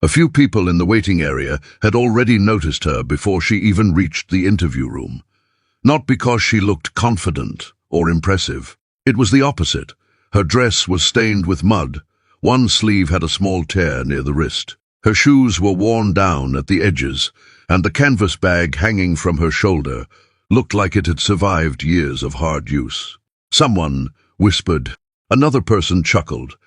A few people in the waiting area had already noticed her before she even reached the interview room. Not because she looked confident or impressive. It was the opposite. Her dress was stained with mud. One sleeve had a small tear near the wrist. Her shoes were worn down at the edges, and the canvas bag hanging from her shoulder looked like it had survived years of hard use. Someone whispered. Another person chuckled.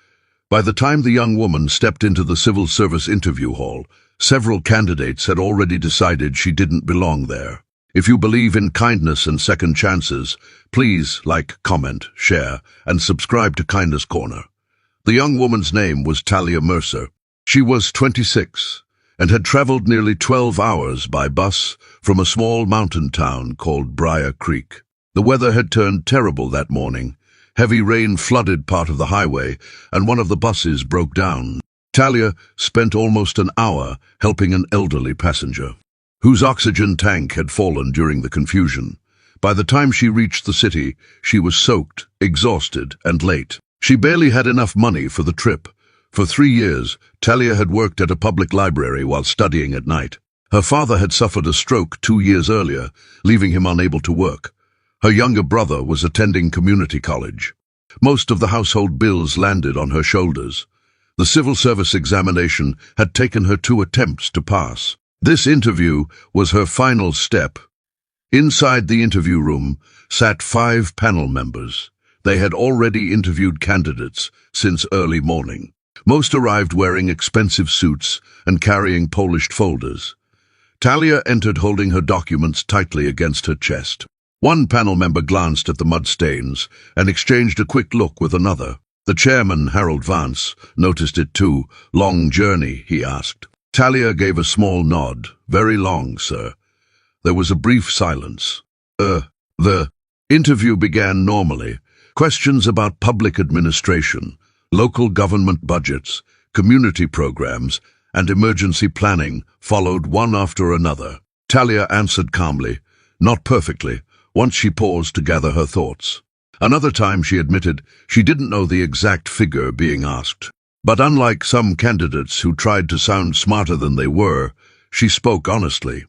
By the time the young woman stepped into the civil service interview hall, several candidates had already decided she didn't belong there. If you believe in kindness and second chances, please like, comment, share, and subscribe to Kindness Corner. The young woman's name was Talia Mercer. She was 26 and had traveled nearly 12 hours by bus from a small mountain town called Briar Creek. The weather had turned terrible that morning. Heavy rain flooded part of the highway, and one of the buses broke down. Talia spent almost an hour helping an elderly passenger, whose oxygen tank had fallen during the confusion. By the time she reached the city, she was soaked, exhausted, and late. She barely had enough money for the trip. For 3 years, Talia had worked at a public library while studying at night. Her father had suffered a stroke 2 years earlier, leaving him unable to work. Her younger brother was attending community college. Most of the household bills landed on her shoulders. The civil service examination had taken her 2 attempts to pass. This interview was her final step. Inside the interview room sat 5 panel members. They had already interviewed candidates since early morning. Most arrived wearing expensive suits and carrying polished folders. Talia entered holding her documents tightly against her chest. One panel member glanced at the mud stains and exchanged a quick look with another. The chairman, Harold Vance, noticed it too. "Long journey?" he asked. Talia gave a small nod. "Very long, sir." There was a brief silence. The interview began normally. Questions about public administration, local government budgets, community programs, and emergency planning followed one after another. Talia answered calmly, not perfectly, once she paused to gather her thoughts. Another time she admitted she didn't know the exact figure being asked. But unlike some candidates who tried to sound smarter than they were, she spoke honestly.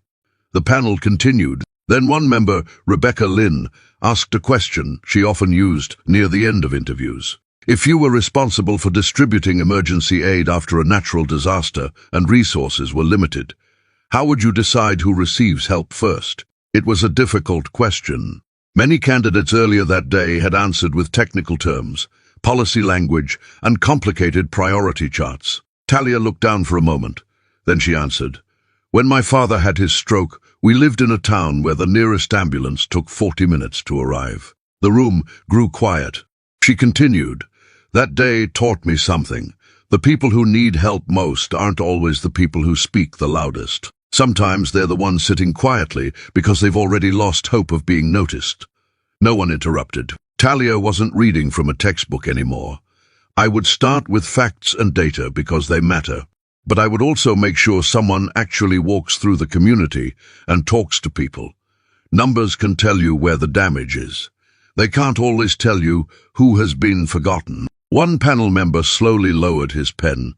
The panel continued. Then one member, Rebecca Lynn, asked a question she often used near the end of interviews. If you were responsible for distributing emergency aid after a natural disaster and resources were limited, how would you decide who receives help first? It was a difficult question. Many candidates earlier that day had answered with technical terms, policy language, and complicated priority charts. Talia looked down for a moment. Then she answered, "When my father had his stroke, we lived in a town where the nearest ambulance took 40 minutes to arrive." The room grew quiet. She continued, "That day taught me something. The people who need help most aren't always the people who speak the loudest. Sometimes they're the ones sitting quietly because they've already lost hope of being noticed." No one interrupted. Talia wasn't reading from a textbook anymore. "I would start with facts and data because they matter. But I would also make sure someone actually walks through the community and talks to people. Numbers can tell you where the damage is. They can't always tell you who has been forgotten." One panel member slowly lowered his pen.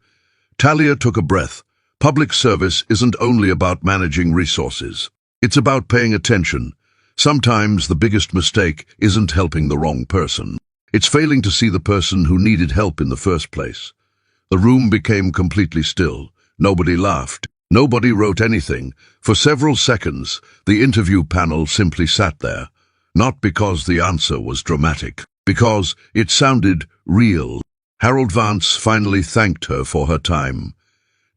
Talia took a breath. Public service isn't only about managing resources. It's about paying attention. Sometimes the biggest mistake isn't helping the wrong person. It's failing to see the person who needed help in the first place. The room became completely still. Nobody laughed. Nobody wrote anything. For several seconds, the interview panel simply sat there. Not because the answer was dramatic, because it sounded real. Harold Vance finally thanked her for her time.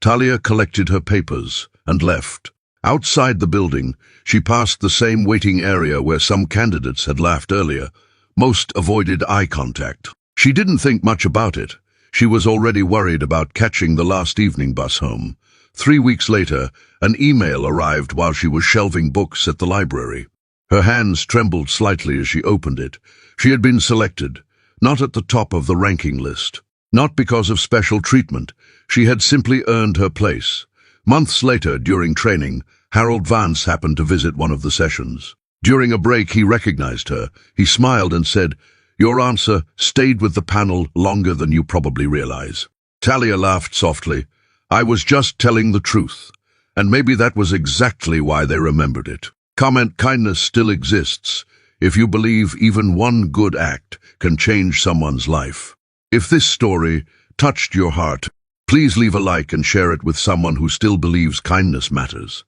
Talia collected her papers and left. Outside the building, she passed the same waiting area where some candidates had laughed earlier. Most avoided eye contact. She didn't think much about it. She was already worried about catching the last evening bus home. 3 weeks later, an email arrived while she was shelving books at the library. Her hands trembled slightly as she opened it. She had been selected, not at the top of the ranking list. Not because of special treatment. She had simply earned her place. Months later, during training, Harold Vance happened to visit one of the sessions. During a break, he recognized her. He smiled and said, "Your answer stayed with the panel longer than you probably realize." Talia laughed softly. I was just telling the truth, and maybe that was exactly why they remembered it. Comment: kindness still exists if you believe even one good act can change someone's life. If this story touched your heart, please leave a like and share it with someone who still believes kindness matters.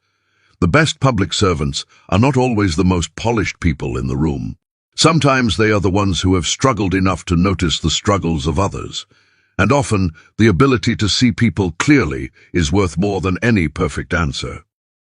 The best public servants are not always the most polished people in the room. Sometimes they are the ones who have struggled enough to notice the struggles of others. And often, the ability to see people clearly is worth more than any perfect answer.